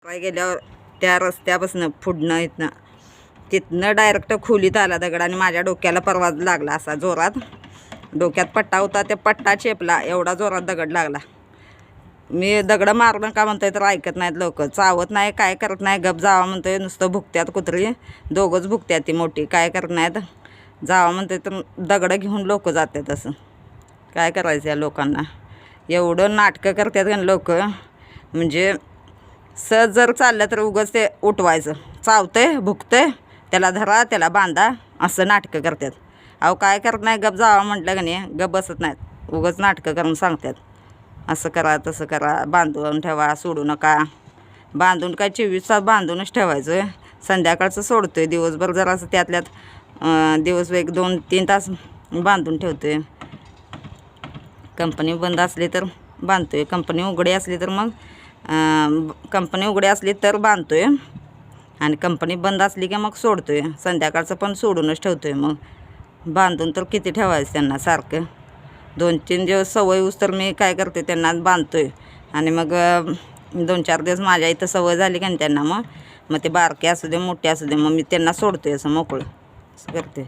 गेल्यावर त्या रस्त्यापासून पुढनं इथनं तिथनं डायरेक्ट खोलीत आला दगड आणि माझ्या डोक्याला परवा लागला असा जोरात. डोक्यात पट्टा होता, त्या पट्टा चेपला, एवढा जोरात दगड लागला. मी दगड मारणं का म्हणतोय तर ऐकत नाहीत लोक, चावत नाही, काय करत नाही, गप जावा म्हणतोय. नुसतं भुकत्यात कुत्री, दोघंच भुकत्यात ती मोठी, काय करत नाहीत. जावा म्हणतोय तर दगड घेऊन लोक जातात. असं काय करायचं या लोकांना? एवढं नाटकं करतात का लोक. म्हणजे सहज जर चाललं तर उगाच ते उठवायचं, चावतंय भुकतंय, त्याला धरा, त्याला बांधा, असं नाटकं करतात. अहो काय करत नाही, गप जावा म्हटलं का नाही गप बसत नाहीत, उगाच नाटकं करून सांगतात. असं करा तसं करा, बांधून ठेवा, सोडू नका. बांधून काय 24 तास बांधूनच ठेवायचं. संध्याकाळचं सोडतोय, दिवसभर जरासं त्यातल्यात दिवस 1-2-3 तास बांधून ठेवतोय. कंपनी बंद असली तर बांधतोय, कंपनी उघडी असली तर मग कंपनी उघडी असली तर बांधतोय आणि कंपनी बंद असली की मग सोडतोय. संध्याकाळचं पण सोडूनच ठेवतोय. मग बांधून तर किती ठेवायचं त्यांना सारखं. 2-3 दिवस सवय होऊस तर मी काय करते, त्यांना बांधतोय आणि मग 2-4 दिवस माझ्या इथं सवय झाली का त्यांना, मग ते बारके असू दे मोठे असू दे, मग मी त्यांना सोडतोय असं मोकळं असं करते.